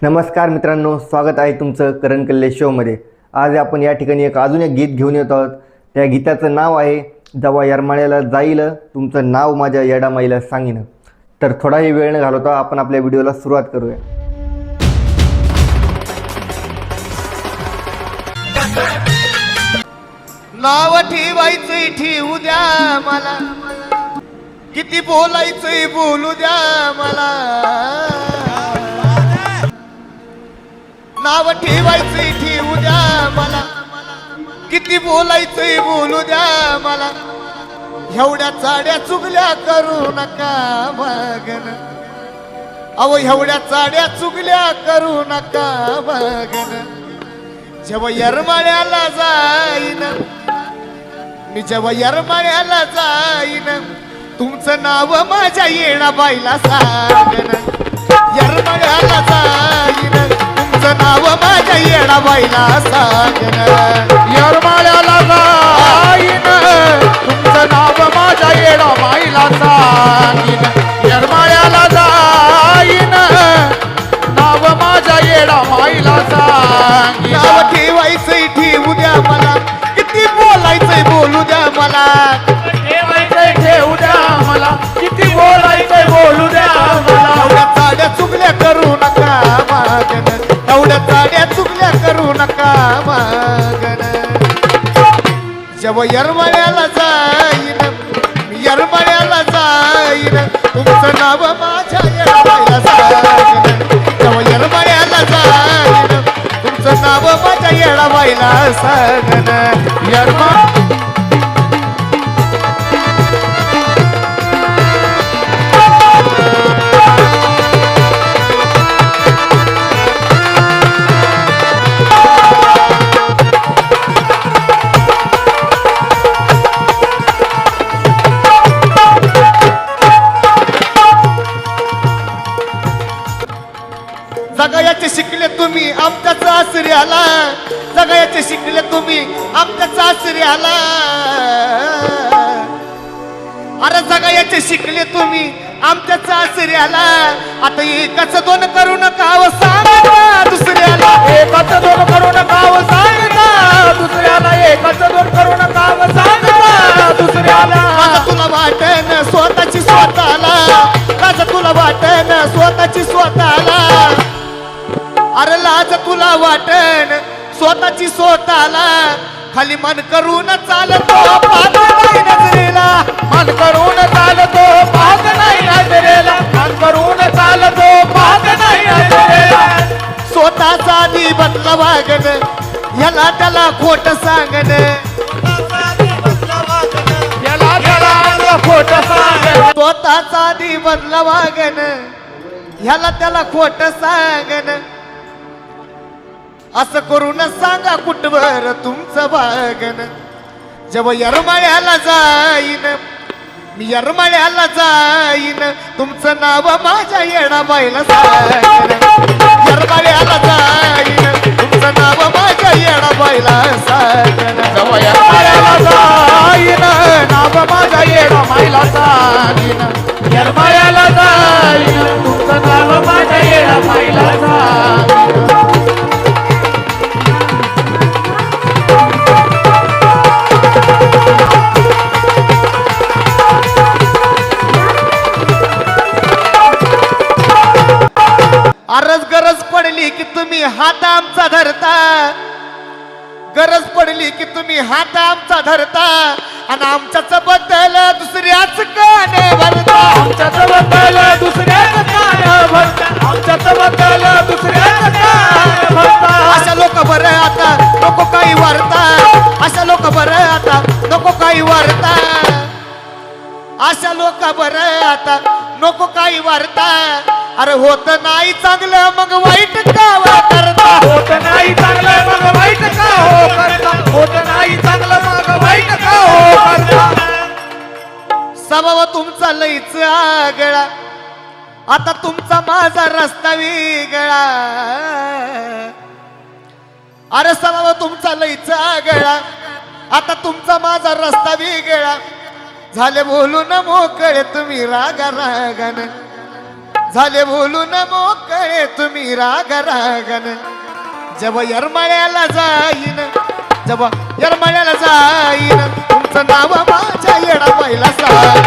नमस्कार मित्रांनो, स्वागत आहे तुमचं करण कल्ले शोमध्ये। आज आपण या ठिकाणी अजून एक गीत घेऊन येत आहोत। त्या गीताचं नाव आहे जेव्हा येरमाळ्याला जाईल तुमचं नाव माझ्या येडामाईला सांगीन। तर थोडाही वेळ न घालवता आपण आपल्या व्हिडिओला सुरुवात करूया। नाव ठेवायचंय ठेवू द्या मला, किती बोलायचंय बोलू द्या मला। नाव ठेवायचंय ठेवू द्या मला, किती बोलायचंय बोलू द्या मला। एवढ्या चाड्या चुगल्या करू नका बघन, अहो एवढ्या चाड्या चुगल्या करू नका बघन। जेव्हा येरमाळ्याला जाईन मी, जेव्हा येरमाळ्याला जाईन तुमचं नाव माझ्या येडाबाईला सांगन। येरमाळ्याला जाईन तुमचं नाव माझ्या येडाबाईला सांगन। येरमाळ्याला जाईन तुमचं नाव माझ्या येडाबाईला सांगीन। येरमाळ्याला जाईन नाव माझ्या येडाबाईला सांगीन। नाव ठेवायचंय ठेवू द्या मला, किती बोलायचंय बोलू द्या मला। ठेवायचंय ठेवू द्या मला, किती बोलायचंय बोलू द्या मला। एवढ्या चाड्या चुगल्या करू नका मागन, एवढ्या चाड्या चुगल्या करू नका मागन। जेव्हा येरमाळ्याला जाईन मी, येरमाळ्याला जाईन तुमचं नाव माझ्या येडाबाईला सांगन। जेव्हा येरमाळ्याला जाईन तुमचं नाव माझ्या येडाबाईला सांगन। जगायचे शिकले तुम्ही आमच्या सासऱ्याला, जगायचे शिकले तुम्ही आमच्या सासऱ्याला। अरे जगायचे शिकले तुम्ही आमच्या सासऱ्याला। आता एकाच दोन करू नका व सांगा दुसऱ्याला, एकाच दोन करू नका व सांगता दुसऱ्याला, एकाच दोन करू नका व सांगता दुसऱ्याला। माझं तुला वाटन स्वतःची स्वतःला, माझं तुला वाटन स्वतःची स्वतःला। अरे लाज तुला वाटन स्वतःची स्वतःला, खाली मन करून चालतो पाहत नाही नजरेला। मन करून चालतो पाहत नाही नजरेला, मन करून चालतो पाहत नाही नजरेला। स्वतःचा आधी बदला वागन, ह्याला त्याला खोट सांगन। याला त्याला खोट सांगन, स्वतःचा आधी बदला वागन, ह्याला त्याला खोट सांगन। असं करून सांगा कुठवर तुमचं वागन। जेव्हा येरमाळ्याला जाईन मी, येरमाळ्याला जाईन तुमचं नाव माझ्या येडाबाईला सांगन। येरमाळ्याला जाईन तुमचं नाव माझ्या येडाबाईला सांगन। जेव्हा येरमाळ्याला जाईन नाव माझ्या येडाबाईला सांगीन। येरमाळ्याला जाईन तुमचं नाव माझ्या येडाबाईला सांगीन। अरज गरज पडली की तुम्ही हात आमचा धरता, गरज पडली की तुम्ही हात आमचा धरता, आणि आमच्याच बद्दल दुसऱ्याच काने भरता। आमच्याच बद्दल दुसऱ्याच कान भरता, आमच्याच बद्दल दुसऱ्याच कान भरता। अशा लोक बरं आता नको काही वार्ता, अशा लोक बरं आता नको काही वार्ता, अशा लोक बरं आता नको काही वार्ता। अरे होत नाही चांगलं मग वाईट का करता, होत नाही चांगलं मग वाईट का हो करता, होत नाही चांगलं मग वाईट का हो करता। स्वभाव तुमचा लईच आगळा, आता तुमचा माझा रस्ता वेगळा। अरे स्वभाव तुमचा लईच आगळा, आता तुमचा माझा रस्ता वेगळा। झाले बोलून मोकळे तुम्ही रागा रागान, झाले बोलून मोकळे तुम्ही राग रागन जेव्हा यरमाळ्याला जाईन जेव्हा यरमाळ्याला जाईन तुमचं नाव माझ्या येडा पहिला सांग